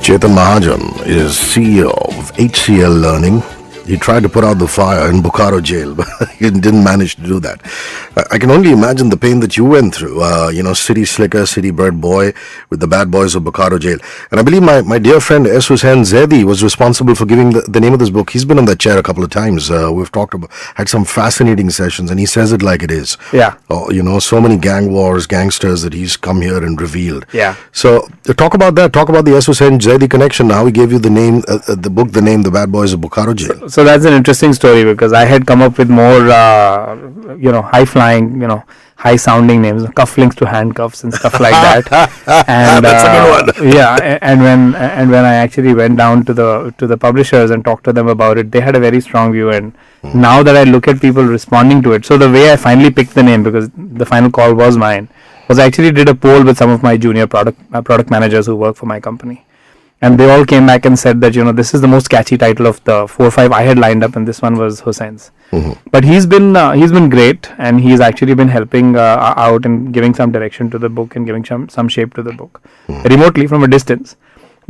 Chetan Mahajan is CEO of HCL Learning. He tried to put out the fire in Bokaro Jail, but he didn't manage to do that. I can only imagine the pain that you went through. City slicker, city bred boy with the bad boys of Bokaro Jail. And I believe my dear friend S. Hussain Zaidi was responsible for giving the name of this book. He's been on that chair a couple of times. We've talked about, had some fascinating sessions, and he says it like it is. Yeah. So many gang wars, gangsters that he's come here and revealed. Yeah. So talk about that. Talk about the S. Hussain Zaidi connection. How he gave you the name, the book, the name, The Bad Boys of Bokaro Jail. So that's an interesting story because I had come up with more, high-flying, high-sounding names, cufflinks to handcuffs and stuff like that. And that's a good one. Yeah, and when I actually went down to the publishers and talked to them about it, they had a very strong view. And now that I look at people responding to it, so the way I finally picked the name, because the final call was mine, was I actually did a poll with some of my junior product managers who work for my company. And they all came back and said that, this is the most catchy title of the 4 or 5 I had lined up, and this one was Hussein's. Mm-hmm. But he's been great, and he's actually been helping out and giving some direction to the book and giving some shape to the book, remotely from a distance.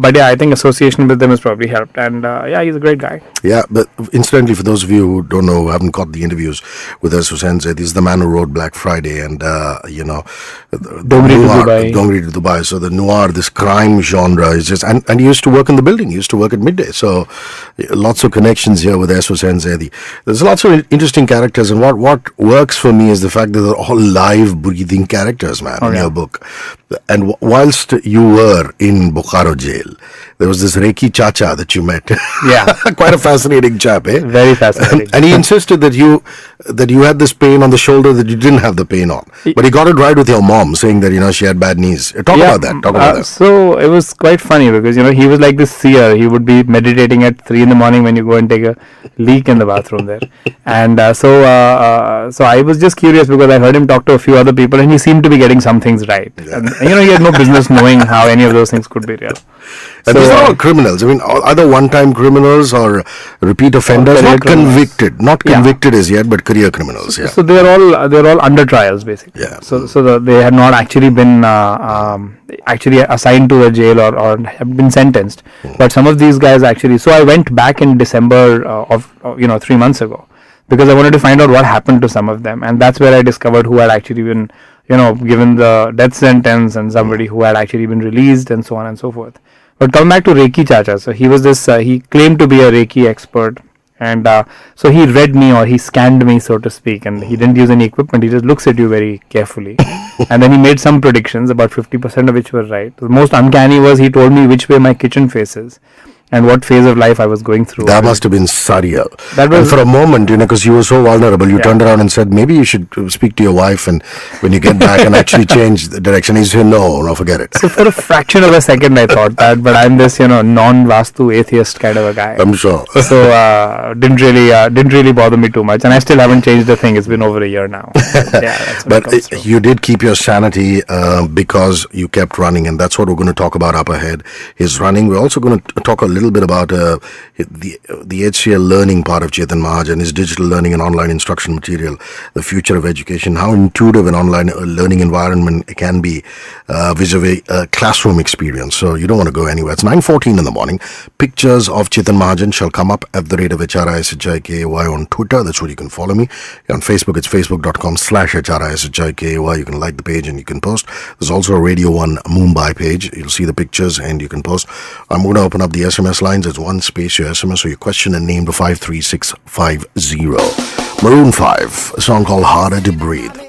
But yeah, I think association with them has probably helped, and he's a great guy. Yeah, but incidentally, for those of you who don't know, who haven't caught the interviews with us, Hussain Zaidi is the man who wrote Black Friday and Dongri to Dubai. So the noir, this crime genre is just, and he used to work in the building. He used to work at Midday. So lots of connections here with S. Hussain Zaidi. There's lots of interesting characters, and what works for me is the fact that they're all live, breathing characters, man, in your book. And whilst you were in Bokaro Jail, there was this Reiki Chacha that you met. Yeah. Quite a fascinating chap, eh? Very fascinating. And he insisted that you had this pain on the shoulder that you didn't have the pain on. But he got it right with your mom, saying that, she had bad knees. Talk about that. So it was quite funny because, he was like this seer. He would be meditating at 3 a.m. when you go and take a leak in the bathroom there. And so I was just curious because I heard him talk to a few other people and he seemed to be getting some things right. Yeah. And, he had no business knowing how any of those things could be real. And these are all criminals. I mean, either one-time criminals or repeat offenders, not convicted. Not convicted as yet, but career criminals. Yeah. So they're all under trials, basically. Yeah. So they had not actually been actually assigned to a jail or have been sentenced. But some of these guys actually. So I went back in December of 3 months ago because I wanted to find out what happened to some of them, and that's where I discovered who had actually been given the death sentence and somebody who had actually been released and so on and so forth. But come back to Reiki Chacha. So he was he claimed to be a Reiki expert. And so he read me or he scanned me, so to speak. And he didn't use any equipment. He just looks at you very carefully. And then he made some predictions, about 50% of which were right. The most uncanny was he told me which way my kitchen faces and what phase of life I was going through. That must have been surreal. And for a moment, because you were so vulnerable, you turned around and said, maybe you should speak to your wife and when you get back and actually change the direction. He said, no, forget it. So for a fraction of a second, I thought that, but I'm this, non-Vastu atheist kind of a guy. I'm sure. So didn't really bother me too much, and I still haven't changed a thing. It's been over a year now. But you did keep your sanity because you kept running, and that's what we're going to talk about up ahead. His running. We're also going to talk a little bit about the HCL learning part of Chetan Mahajan, his digital learning and online instruction material, the future of education, how intuitive an online learning environment can be vis-a-vis a classroom experience. So you don't want to go anywhere. It's 9:14 in the morning. Pictures of Chetan Mahajan shall come up at the rate of HRISHIKAY on Twitter. That's where you can follow me. On Facebook, it's facebook.com/HRISHIKAY. You can like the page and you can post. There's also a Radio 1 Mumbai page. You'll see the pictures and you can post. I'm going to open up the SMS lines. It's one space, your SMS, or your question and name to 53650. Maroon 5, a song called Harder to Breathe.